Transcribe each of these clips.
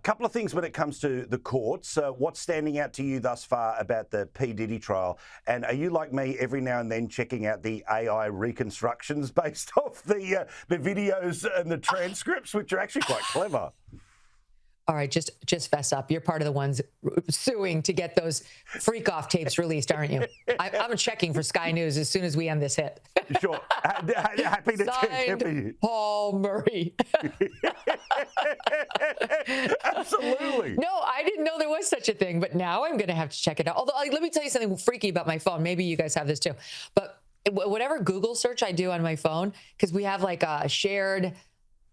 Couple of things when it comes to the courts. What's standing out to you thus far about the P. Diddy trial? And are you like me every now and then checking out the AI reconstructions based off the videos and the transcripts, which are actually quite clever? All right, just fess up. You're part of the ones suing to get those freak-off tapes released, aren't you? I'm checking for Sky News as soon as we end this hit. Sure. Happy to check you. Paul Murray. Absolutely. No, I didn't know there was such a thing, but now I'm going to have to check it out. Although, let me tell you something freaky about my phone. Maybe you guys have this too. But whatever Google search I do on my phone, because we have like a shared...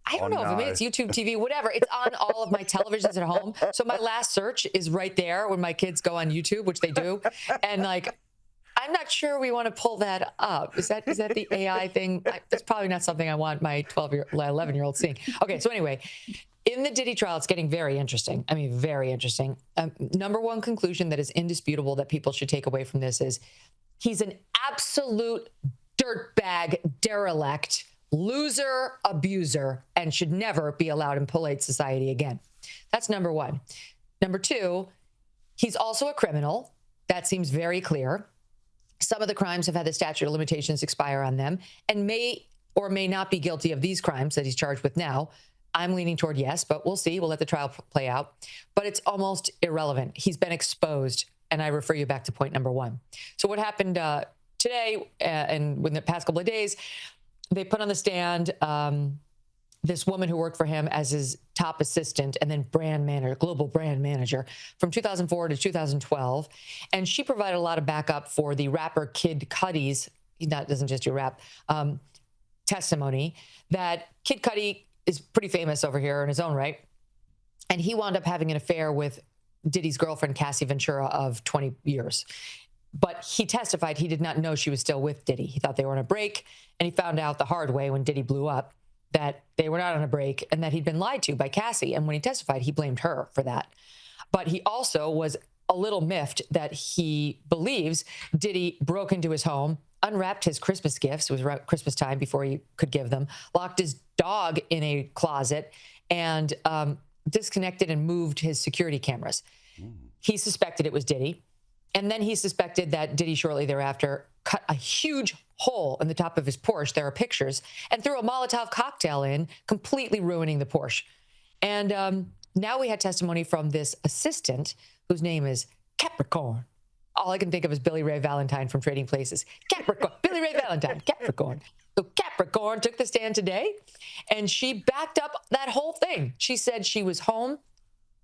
I don't know if maybe it's YouTube TV, whatever. It's on all of my televisions at home. So my last search is right there when my kids go on YouTube, which they do. And like, I'm not sure we want to pull that up. Is that the AI thing? That's probably not something I want my 11-year-old seeing. Okay, so anyway, in the Diddy trial, it's getting very interesting. I mean, very interesting. Number one conclusion that is indisputable that people should take away from this is he's an absolute dirtbag derelict, loser, abuser, and should never be allowed in polite society again. That's number one. Number two, he's also a criminal. That seems very clear. Some of the crimes have had the statute of limitations expire on them and may or may not be guilty of these crimes that he's charged with now. I'm leaning toward yes, but we'll see. We'll let the trial play out. But it's almost irrelevant. He's been exposed, and I refer you back to point number one. So what happened today and within the past couple of days, they put on the stand this woman who worked for him as his top assistant and then brand manager, global brand manager from 2004 to 2012. And she provided a lot of backup for the rapper Kid Cudi's, he doesn't just do rap, testimony that Kid Cudi is pretty famous over here in his own right. And he wound up having an affair with Diddy's girlfriend, Cassie Ventura, of 20 years. But he testified he did not know she was still with Diddy. He thought they were on a break, and he found out the hard way when Diddy blew up that they were not on a break and that he'd been lied to by Cassie. And when he testified, he blamed her for that. But he also was a little miffed that he believes Diddy broke into his home, unwrapped his Christmas gifts. It was around Christmas time before he could give them, locked his dog in a closet, and disconnected and moved his security cameras. He suspected it was Diddy. And then he suspected that Diddy shortly thereafter cut a huge hole in the top of his Porsche. There are pictures, and threw a Molotov cocktail in, completely ruining the Porsche. And now we had testimony from this assistant whose name is Capricorn. All I can think of is Billy Ray Valentine from Trading Places. Capricorn, Billy Ray Valentine, Capricorn. So Capricorn took the stand today, and she backed up that whole thing. She said she was home.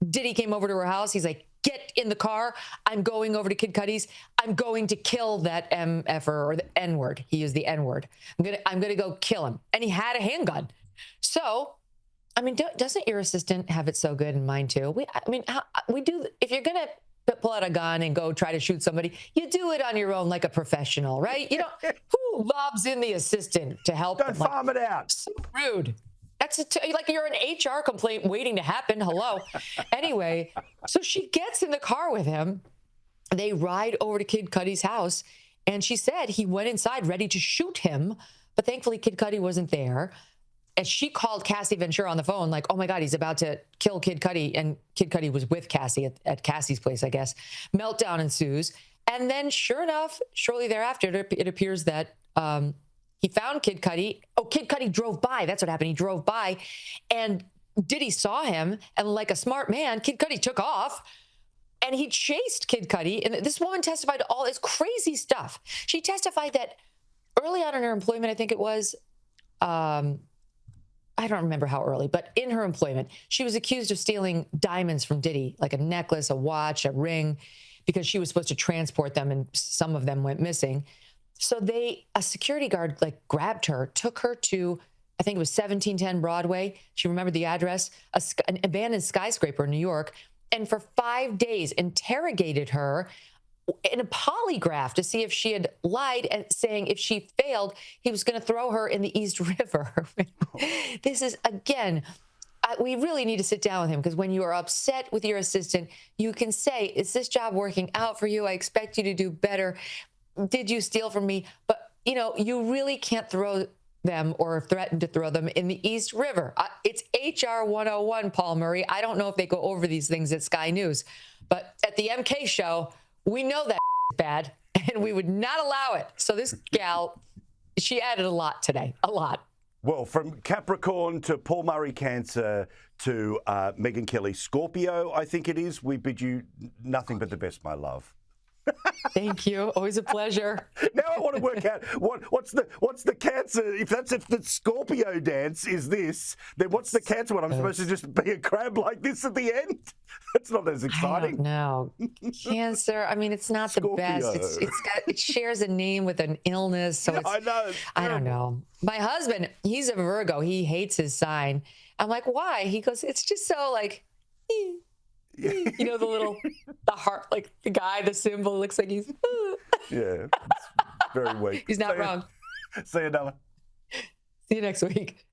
Diddy came over to her house. He's like, get in the car. I'm going over to Kid Cudi's. I'm going to kill that MFer, or the N-word. He used the N-word. I'm gonna go kill him. And he had a handgun. So, I mean, doesn't your assistant have it so good, and mine too? We do. If you're gonna pull out a gun and go try to shoot somebody, you do it on your own like a professional, right? You don't. Who lobs in the assistant to help? Don't farm it out. So rude. That's like you're an HR complaint waiting to happen. Hello. Anyway, so she gets in the car with him. They ride over to Kid Cudi's house, and she said he went inside ready to shoot him, but thankfully Kid Cudi wasn't there. And she called Cassie Ventura on the phone, like, oh my God, he's about to kill Kid Cudi. And Kid Cudi was with Cassie at Cassie's place, I guess. Meltdown ensues. And then sure enough, shortly thereafter, it appears that he found Kid Cudi. Oh, Kid Cudi drove by. That's what happened. He drove by, and Diddy saw him, and like a smart man, Kid Cudi took off, and he chased Kid Cudi. And this woman testified to all this crazy stuff. She testified that early on in her employment, I think it was, I don't remember how early, but in her employment, she was accused of stealing diamonds from Diddy, like a necklace, a watch, a ring, because she was supposed to transport them, and some of them went missing. So a security guard grabbed her, took her to, I think it was 1710 Broadway. She remembered the address, an abandoned skyscraper in New York, and for 5 days interrogated her in a polygraph to see if she had lied, and saying if she failed, he was going to throw her in the East River. This is, again, we really need to sit down with him, because when you are upset with your assistant, you can say, is this job working out for you? I expect you to do better. Did you steal from me? But, you really can't throw them or threatened to throw them in the East River. It's HR 101, Paul Murray. I don't know if they go over these things at Sky News, but at the MK show, we know that is bad and we would not allow it. So this gal, she added a lot today, a lot. Well, from Capricorn to Paul Murray Cancer to Megyn Kelly Scorpio, I think it is. We bid you nothing but the best, my love. Thank you. Always a pleasure. Now I want to work out what's the Cancer. If the Scorpio dance is this, then what's the Cancer one? I'm supposed to just be a crab like this at the end? That's not as exciting. No, Cancer. I mean, it's not Scorpio. The best. It shares a name with an illness, so it's, I know. I don't know. My husband, he's a Virgo. He hates his sign. I'm like, why? He goes, it's just so like. You know, the heart, like the guy, the symbol looks like he's. Yeah, it's very weak. He's not wrong. See you, Nella. See you next week.